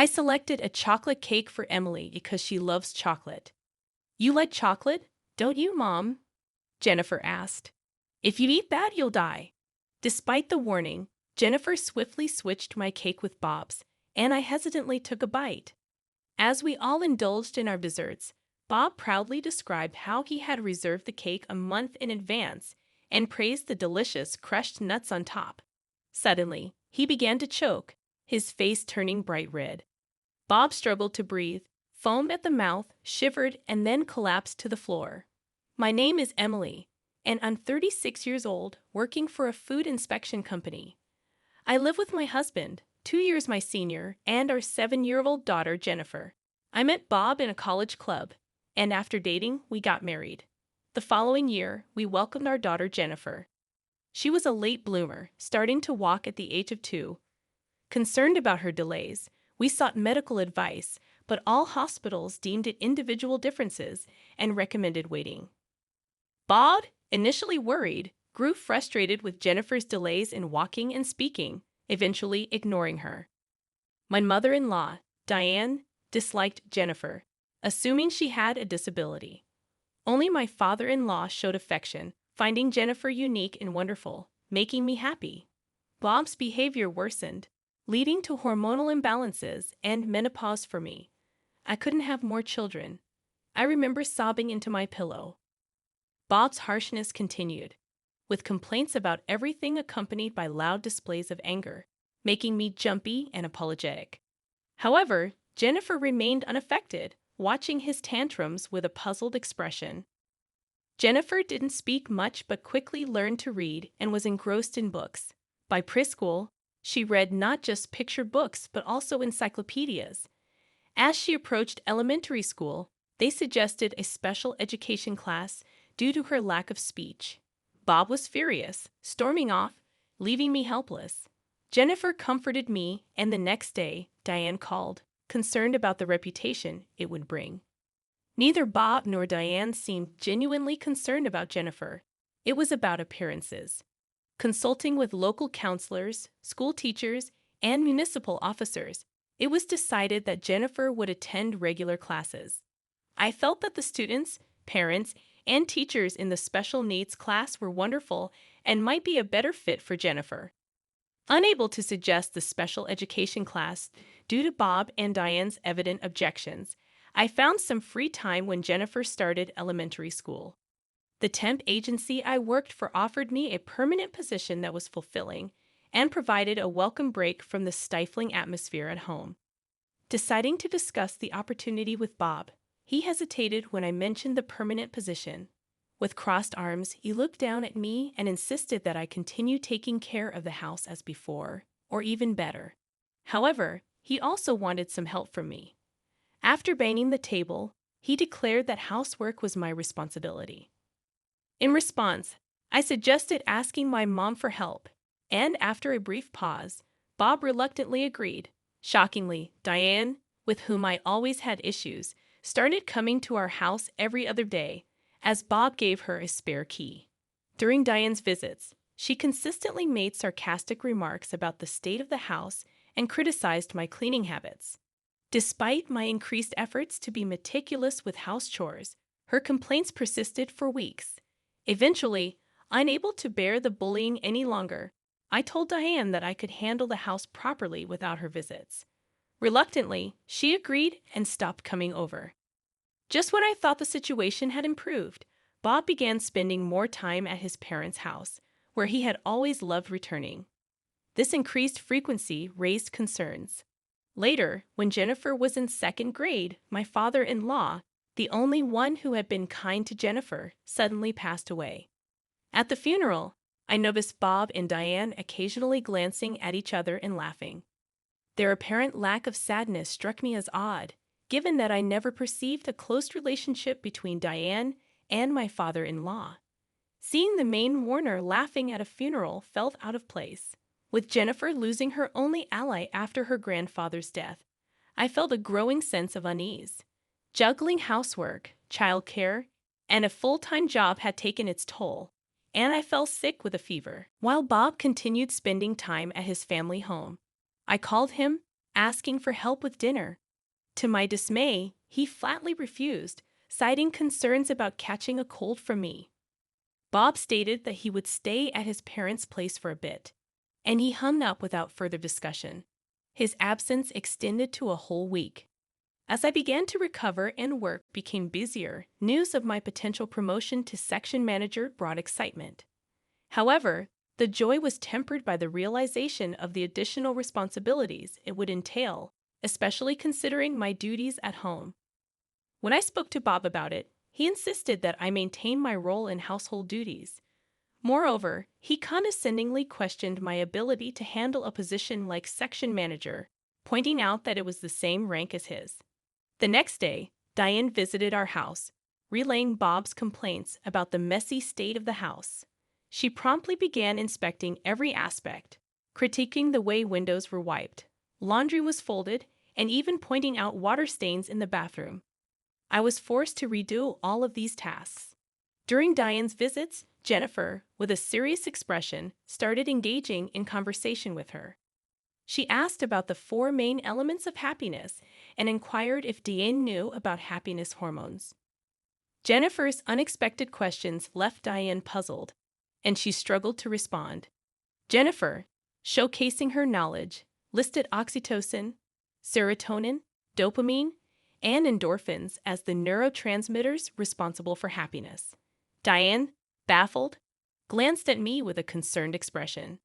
I selected a chocolate cake for Emily because she loves chocolate. You like chocolate, don't you, Mom? Jennifer asked. If you eat that, you'll die. Despite the warning, Jennifer swiftly switched my cake with Bob's, and I hesitantly took a bite. As we all indulged in our desserts, Bob proudly described how he had reserved the cake a month in advance and praised the delicious crushed nuts on top. Suddenly, he began to choke, his face turning bright red. Bob struggled to breathe, foamed at the mouth, shivered, and then collapsed to the floor. My name is Emily, and I'm 36 years old, working for a food inspection company. I live with my husband, 2 years my senior, and our 7-year-old daughter, Jennifer. I met Bob in a college club, and after dating, we got married. The following year, we welcomed our daughter, Jennifer. She was a late bloomer, starting to walk at the age of 2. Concerned about her delays, we sought medical advice, but all hospitals deemed it individual differences and recommended waiting. Bob, initially worried, grew frustrated with Jennifer's delays in walking and speaking, eventually ignoring her. My mother-in-law, Diane, disliked Jennifer, assuming she had a disability. Only my father-in-law showed affection, finding Jennifer unique and wonderful, making me happy. Bob's behavior worsened, leading to hormonal imbalances and menopause for me. I couldn't have more children. I remember sobbing into my pillow. Bob's harshness continued, with complaints about everything accompanied by loud displays of anger, making me jumpy and apologetic. However, Jennifer remained unaffected, watching his tantrums with a puzzled expression. Jennifer didn't speak much but quickly learned to read and was engrossed in books. By preschool, she read not just picture books but also encyclopedias. As she approached elementary school, they suggested a special education class due to her lack of speech. Bob was furious, storming off, leaving me helpless. Jennifer comforted me, and the next day, Diane called, concerned about the reputation it would bring. Neither Bob nor Diane seemed genuinely concerned about Jennifer. It was about appearances. Consulting with local counselors, school teachers, and municipal officers, it was decided that Jennifer would attend regular classes. I felt that the students, parents, and teachers in the special needs class were wonderful and might be a better fit for Jennifer. Unable to suggest the special education class due to Bob and Diane's evident objections, I found some free time when Jennifer started elementary school. The temp agency I worked for offered me a permanent position that was fulfilling and provided a welcome break from the stifling atmosphere at home. Deciding to discuss the opportunity with Bob, he hesitated when I mentioned the permanent position. With crossed arms, he looked down at me and insisted that I continue taking care of the house as before, or even better. However, he also wanted some help from me. After banging the table, he declared that housework was my responsibility. In response, I suggested asking my mom for help, and after a brief pause, Bob reluctantly agreed. Shockingly, Diane, with whom I always had issues, started coming to our house every other day, as Bob gave her a spare key. During Diane's visits, she consistently made sarcastic remarks about the state of the house and criticized my cleaning habits. Despite my increased efforts to be meticulous with house chores, her complaints persisted for weeks. Eventually, unable to bear the bullying any longer, I told Diane that I could handle the house properly without her visits. Reluctantly, she agreed and stopped coming over. Just when I thought the situation had improved, Bob began spending more time at his parents' house, where he had always loved returning. This increased frequency raised concerns. Later, when Jennifer was in 2nd grade, my father-in-law, the only one who had been kind to Jennifer, suddenly passed away. At the funeral, I noticed Bob and Diane occasionally glancing at each other and laughing. Their apparent lack of sadness struck me as odd, given that I never perceived a close relationship between Diane and my father-in-law. Seeing the main mourner laughing at a funeral felt out of place. With Jennifer losing her only ally after her grandfather's death, I felt a growing sense of unease. Juggling housework, childcare, and a full-time job had taken its toll, and I fell sick with a fever. While Bob continued spending time at his family home, I called him asking for help with dinner. To my dismay, he flatly refused, citing concerns about catching a cold from me. Bob stated that he would stay at his parents' place for a bit, and he hung up without further discussion. His absence extended to a whole week. As I began to recover and work became busier, news of my potential promotion to section manager brought excitement. However, the joy was tempered by the realization of the additional responsibilities it would entail, especially considering my duties at home. When I spoke to Bob about it, he insisted that I maintain my role in household duties. Moreover, he condescendingly questioned my ability to handle a position like section manager, pointing out that it was the same rank as his. The next day, Diane visited our house, relaying Bob's complaints about the messy state of the house. She promptly began inspecting every aspect, critiquing the way windows were wiped, laundry was folded, and even pointing out water stains in the bathroom. I was forced to redo all of these tasks. During Diane's visits, Jennifer, with a serious expression, started engaging in conversation with her. She asked about the 4 main elements of happiness and inquired if Diane knew about happiness hormones. Jennifer's unexpected questions left Diane puzzled, and she struggled to respond. Jennifer, showcasing her knowledge, listed oxytocin, serotonin, dopamine, and endorphins as the neurotransmitters responsible for happiness. Diane, baffled, glanced at me with a concerned expression.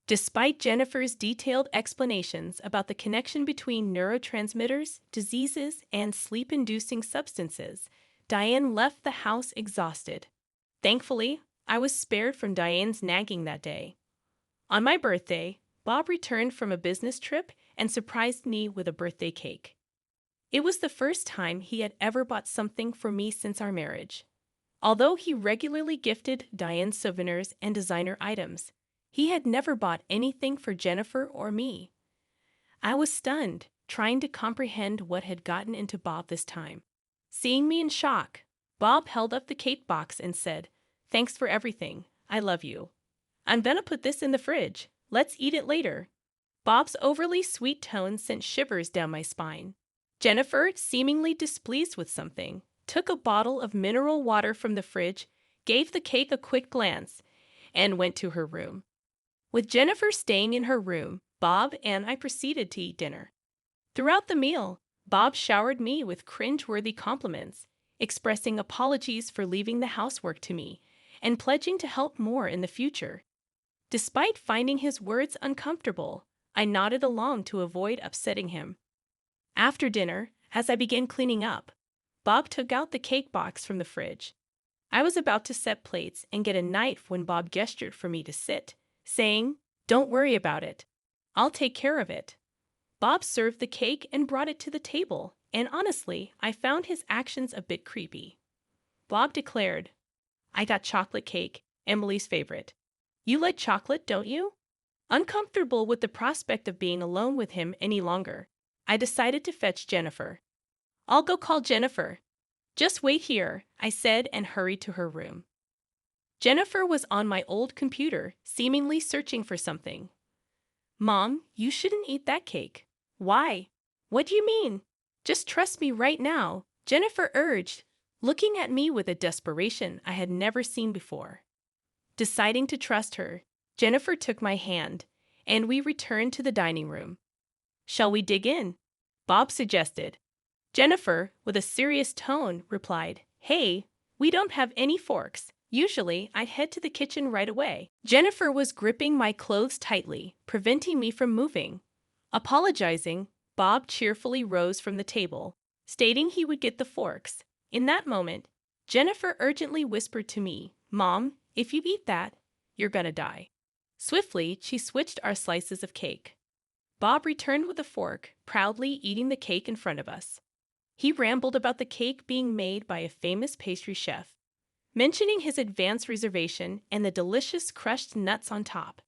Despite Jennifer's detailed explanations about the connection between neurotransmitters, diseases, and sleep-inducing substances, Diane left the house exhausted. Thankfully, I was spared from Diane's nagging that day. On my birthday, Bob returned from a business trip and surprised me with a birthday cake. It was the first time he had ever bought something for me since our marriage. Although he regularly gifted Diane souvenirs and designer items, he had never bought anything for Jennifer or me. I was stunned, trying to comprehend what had gotten into Bob this time. Seeing me in shock, Bob held up the cake box and said, "Thanks for everything. I love you. I'm gonna put this in the fridge. Let's eat it later." Bob's overly sweet tone sent shivers down my spine. Jennifer, seemingly displeased with something, took a bottle of mineral water from the fridge, gave the cake a quick glance, and went to her room. With Jennifer staying in her room, Bob and I proceeded to eat dinner. Throughout the meal, Bob showered me with cringe-worthy compliments, expressing apologies for leaving the housework to me, and pledging to help more in the future. Despite finding his words uncomfortable, I nodded along to avoid upsetting him. After dinner, as I began cleaning up, Bob took out the cake box from the fridge. I was about to set plates and get a knife when Bob gestured for me to sit, saying, "Don't worry about it. I'll take care of it." Bob served the cake and brought it to the table, and honestly, I found his actions a bit creepy. Bob declared, "I got chocolate cake, Emily's favorite. You like chocolate, don't you?" Uncomfortable with the prospect of being alone with him any longer, I decided to fetch Jennifer. "I'll go call Jennifer. Just wait here," I said and hurried to her room. Jennifer was on my old computer, seemingly searching for something. "Mom, you shouldn't eat that cake." "Why?" "What do you mean?" "Just trust me right now," Jennifer urged, looking at me with a desperation I had never seen before. Deciding to trust her, Jennifer took my hand, and we returned to the dining room. "Shall we dig in?" Bob suggested. Jennifer, with a serious tone, replied, "Hey, we don't have any forks. Usually, I'd head to the kitchen right away." Jennifer was gripping my clothes tightly, preventing me from moving. Apologizing, Bob cheerfully rose from the table, stating he would get the forks. In that moment, Jennifer urgently whispered to me, "Mom, if you eat that, you're gonna die." Swiftly, she switched our slices of cake. Bob returned with a fork, proudly eating the cake in front of us. He rambled about the cake being made by a famous pastry chef, mentioning his advance reservation and the delicious crushed nuts on top.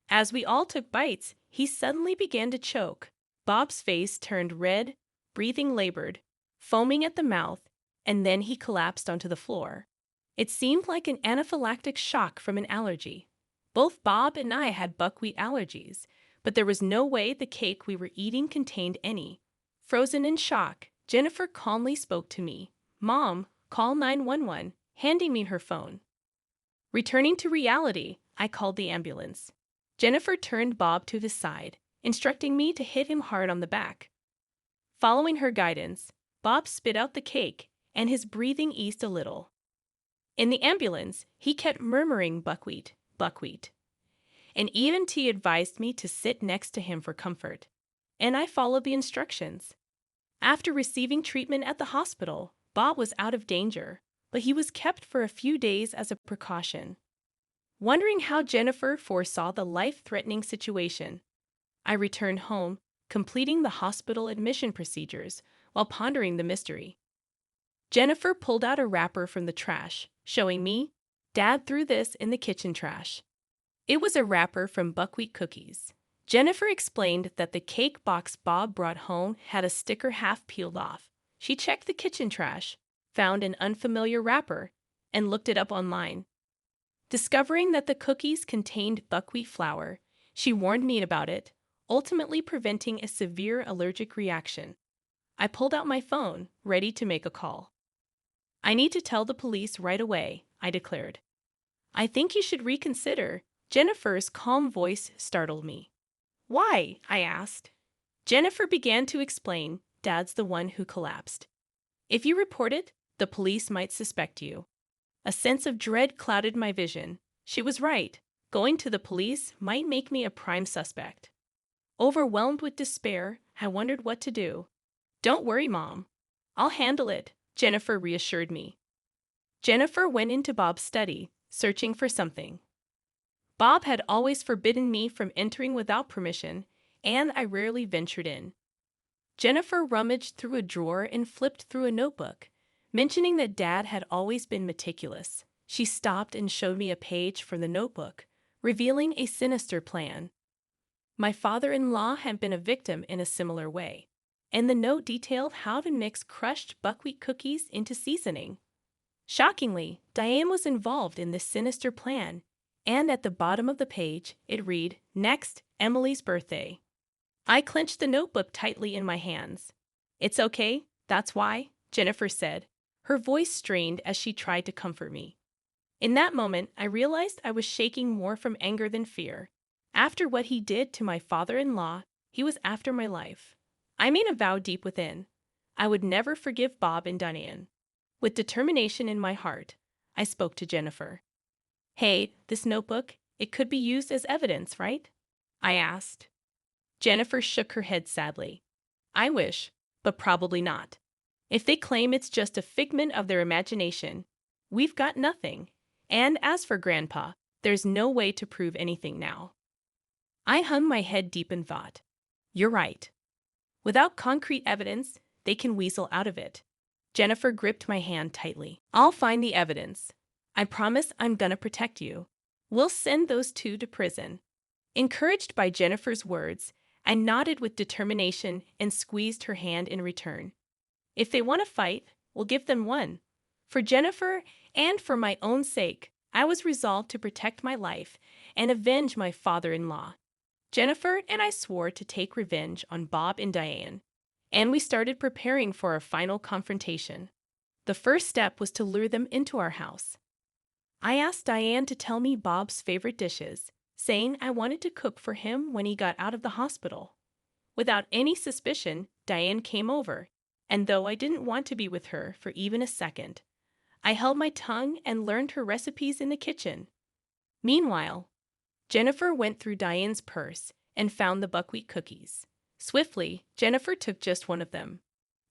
As we all took bites, he suddenly began to choke. Bob's face turned red, breathing labored, foaming at the mouth, and then he collapsed onto the floor. It seemed like an anaphylactic shock from an allergy. Both Bob and I had buckwheat allergies, but there was no way the cake we were eating contained any. Frozen in shock, Jennifer calmly spoke to me. "Mom, call 911," handing me her phone. Returning to reality, I called the ambulance. Jennifer turned Bob to his side, instructing me to hit him hard on the back. Following her guidance, Bob spit out the cake, and his breathing eased a little. In the ambulance, he kept murmuring buckwheat, buckwheat. An EMT advised me to sit next to him for comfort, and I followed the instructions. After receiving treatment at the hospital, Bob was out of danger, but he was kept for a few days as a precaution. Wondering how Jennifer foresaw the life-threatening situation, I returned home, completing the hospital admission procedures while pondering the mystery. Jennifer pulled out a wrapper from the trash, showing me, "Dad threw this in the kitchen trash." It was a wrapper from buckwheat cookies. Jennifer explained that the cake box Bob brought home had a sticker half peeled off. She checked the kitchen trash, found an unfamiliar wrapper, and looked it up online. Discovering that the cookies contained buckwheat flour, she warned me about it, ultimately preventing a severe allergic reaction. I pulled out my phone, ready to make a call. "I need to tell the police right away," I declared. "I think you should reconsider." Jennifer's calm voice startled me. "Why?" I asked. Jennifer began to explain, "Dad's the one who collapsed. If you report it, the police might suspect you." A sense of dread clouded my vision. She was right. Going to the police might make me a prime suspect. Overwhelmed with despair, I wondered what to do. "Don't worry, Mom. I'll handle it," Jennifer reassured me. Jennifer went into Bob's study, searching for something. Bob had always forbidden me from entering without permission, and I rarely ventured in. Jennifer rummaged through a drawer and flipped through a notebook, mentioning that Dad had always been meticulous. She stopped and showed me a page from the notebook, revealing a sinister plan. My father-in-law had been a victim in a similar way, and the note detailed how to mix crushed buckwheat cookies into seasoning. Shockingly, Diane was involved in this sinister plan, and at the bottom of the page, it read, "Next, Emily's birthday." I clenched the notebook tightly in my hands. "It's okay, that's why," Jennifer said, her voice strained as she tried to comfort me. In that moment, I realized I was shaking more from anger than fear. After what he did to my father-in-law, he was after my life. I made a vow deep within. I would never forgive Bob and Diane. With determination in my heart, I spoke to Jennifer. "Hey, this notebook, it could be used as evidence, right?" I asked. Jennifer shook her head sadly. "I wish, but probably not. If they claim it's just a figment of their imagination, we've got nothing. And as for Grandpa, there's no way to prove anything now." I hung my head deep in thought. You're right. Without concrete evidence, they can weasel out of it. Jennifer gripped my hand tightly. "I'll find the evidence. I promise I'm gonna protect you. We'll send those two to prison." Encouraged by Jennifer's words, I nodded with determination and squeezed her hand in return. If they want to fight, we'll give them one. For Jennifer and for my own sake, I was resolved to protect my life and avenge my father-in-law. Jennifer and I swore to take revenge on Bob and Diane, and we started preparing for our final confrontation. The first step was to lure them into our house. I asked Diane to tell me Bob's favorite dishes, saying I wanted to cook for him when he got out of the hospital. Without any suspicion, Diane came over, and though I didn't want to be with her for even a second, I held my tongue and learned her recipes in the kitchen. Meanwhile, Jennifer went through Diane's purse and found the buckwheat cookies. Swiftly, Jennifer took just one of them.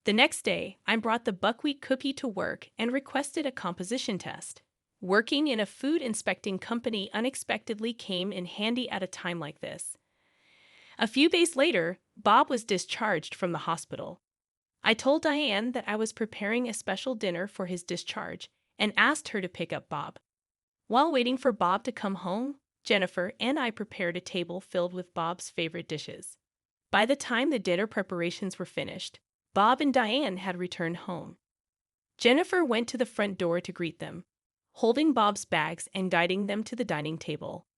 The next day, I brought the buckwheat cookie to work and requested a composition test. Working in a food inspecting company unexpectedly came in handy at a time like this. A few days later, Bob was discharged from the hospital. I told Diane that I was preparing a special dinner for his discharge and asked her to pick up Bob. While waiting for Bob to come home, Jennifer and I prepared a table filled with Bob's favorite dishes. By the time the dinner preparations were finished, Bob and Diane had returned home. Jennifer went to the front door to greet them, holding Bob's bags and guiding them to the dining table.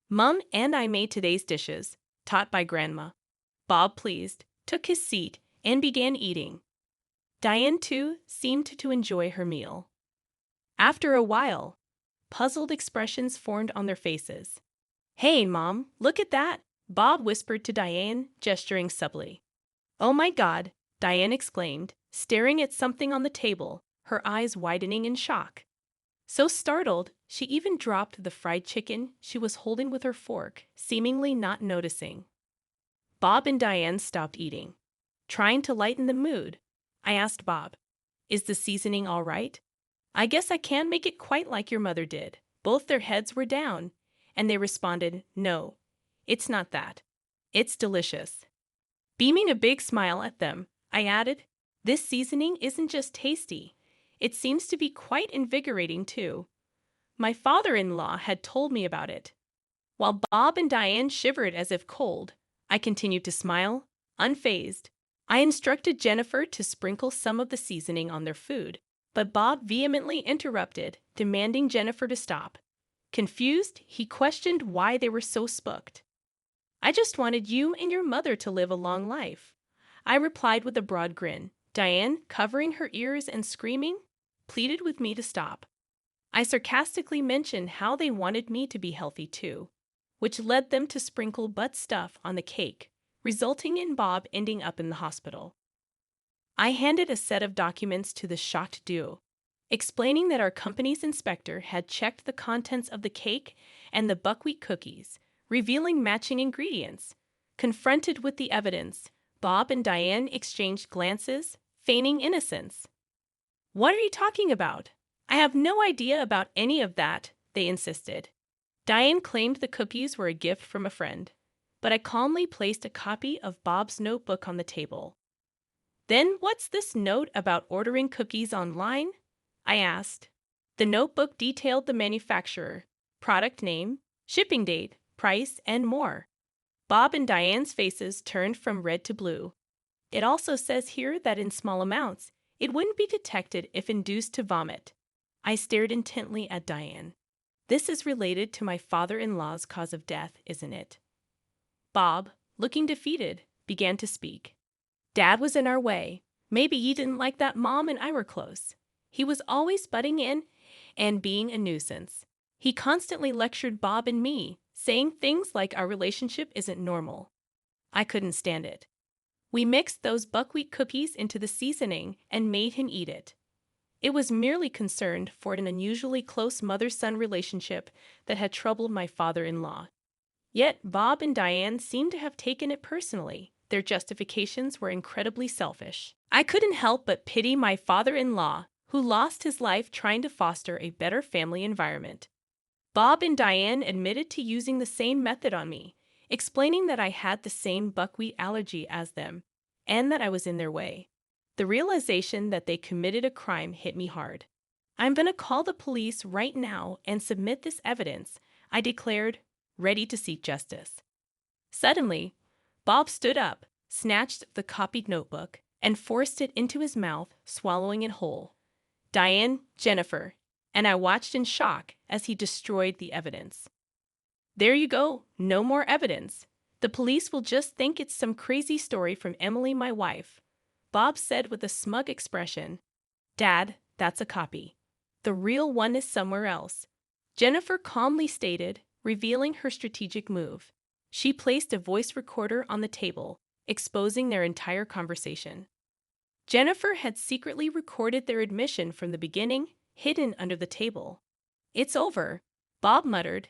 "Mom and I made today's dishes, taught by Grandma. Bob, pleased, took his seat and began eating. Diane, too, seemed to enjoy her meal. After a while, puzzled expressions formed on their faces. "Hey, Mom, look at that," Bob whispered to Diane, gesturing subtly. "Oh my God," Diane exclaimed, staring at something on the table, her eyes widening in shock. So startled, she even dropped the fried chicken she was holding with her fork, seemingly not noticing. Bob and Diane stopped eating. Trying to lighten the mood, I asked Bob, "Is the seasoning all right?" "I guess I can't make it quite like your mother did." Both their heads were down, and they responded, "No, it's not that. It's delicious." Beaming a big smile at them, I added, "This seasoning isn't just tasty. It seems to be quite invigorating, too. My father-in-law had told me about it." While Bob and Diane shivered as if cold, I continued to smile, unfazed. I instructed Jennifer to sprinkle some of the seasoning on their food, but Bob vehemently interrupted, demanding Jennifer to stop. Confused, he questioned why they were so spooked. "I just wanted you and your mother to live a long life," I replied with a broad grin. Diane, covering her ears and screaming, pleaded with me to stop. I sarcastically mentioned how they wanted me to be healthy too, which led them to sprinkle butt stuff on the cake, resulting in Bob ending up in the hospital. I handed a set of documents to the shocked duo, explaining that our company's inspector had checked the contents of the cake and the buckwheat cookies, revealing matching ingredients. Confronted with the evidence, Bob and Diane exchanged glances, feigning innocence. "What are you talking about? I have no idea about any of that," they insisted. Diane claimed the cookies were a gift from a friend, but I calmly placed a copy of Bob's notebook on the table. "Then what's this note about ordering cookies online?" I asked. The notebook detailed the manufacturer, product name, shipping date, price, and more. Bob and Diane's faces turned from red to blue. "It also says here that in small amounts, it wouldn't be detected if induced to vomit." I stared intently at Diane. "This is related to my father-in-law's cause of death, isn't it?" Bob, looking defeated, began to speak. "Dad was in our way. Maybe he didn't like that Mom and I were close. He was always butting in and being a nuisance. He constantly lectured Bob and me, saying things like our relationship isn't normal. I couldn't stand it. We mixed those buckwheat cookies into the seasoning and made him eat it. It was merely concerned for an unusually close mother-son relationship that had troubled my father-in-law. Yet Bob and Diane seemed to have taken it personally. Their justifications were incredibly selfish. I couldn't help but pity my father-in-law, who lost his life trying to foster a better family environment. Bob and Diane admitted to using the same method on me, explaining that I had the same buckwheat allergy as them, and that I was in their way. The realization that they committed a crime hit me hard. "I'm going to call the police right now and submit this evidence," I declared, ready to seek justice. Suddenly, Bob stood up, snatched the copied notebook, and forced it into his mouth, swallowing it whole. Diane, Jennifer, and I watched in shock as he destroyed the evidence. "There you go, no more evidence. The police will just think it's some crazy story from Emily, my wife," Bob said with a smug expression. "Dad, that's a copy. The real one is somewhere else," Jennifer calmly stated, revealing her strategic move. She placed a voice recorder on the table, exposing their entire conversation. Jennifer had secretly recorded their admission from the beginning, hidden under the table. "It's over," Bob muttered,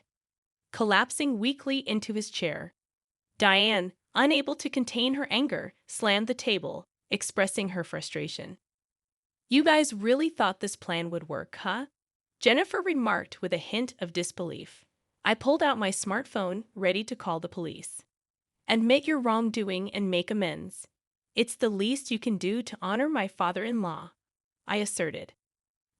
collapsing weakly into his chair. Diane, unable to contain her anger, slammed the table, expressing her frustration. "You guys really thought this plan would work, huh?" Jennifer remarked with a hint of disbelief. I pulled out my smartphone, ready to call the police. "Admit your wrongdoing and make amends. It's the least you can do to honor my father-in-law," I asserted.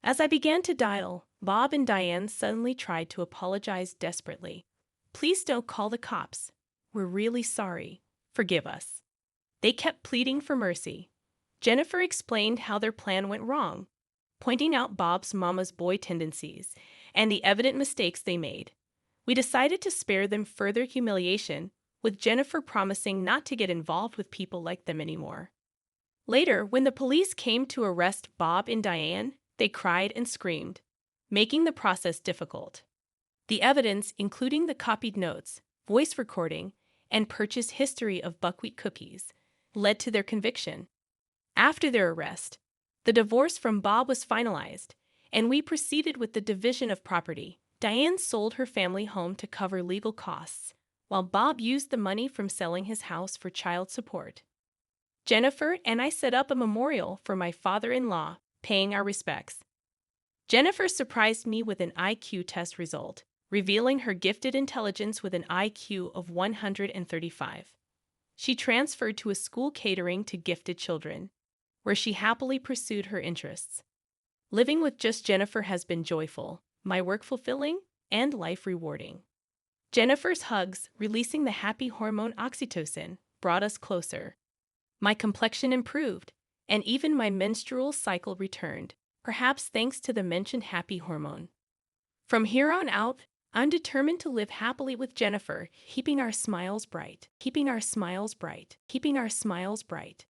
As I began to dial, Bob and Diane suddenly tried to apologize desperately. "Please don't call the cops. We're really sorry. Forgive us." They kept pleading for mercy. Jennifer explained how their plan went wrong, pointing out Bob's mama's boy tendencies and the evident mistakes they made. We decided to spare them further humiliation with Jennifer promising not to get involved with people like them anymore. Later, when the police came to arrest Bob and Diane, they cried and screamed, making the process difficult. The evidence, including the copied notes, voice recording, and purchase history of buckwheat cookies, led to their conviction. After their arrest, the divorce from Bob was finalized, and we proceeded with the division of property. Diane sold her family home to cover legal costs, while Bob used the money from selling his house for child support. Jennifer and I set up a memorial for my father-in-law, paying our respects. Jennifer surprised me with an IQ test result, revealing her gifted intelligence with an IQ of 135. She transferred to a school catering to gifted children, where she happily pursued her interests. Living with just Jennifer has been joyful, my work fulfilling, and life rewarding. Jennifer's hugs, releasing the happy hormone oxytocin, brought us closer. My complexion improved, and even my menstrual cycle returned, perhaps thanks to the mentioned happy hormone. From here on out, I'm determined to live happily with Jennifer, keeping our smiles bright, keeping our smiles bright, keeping our smiles bright.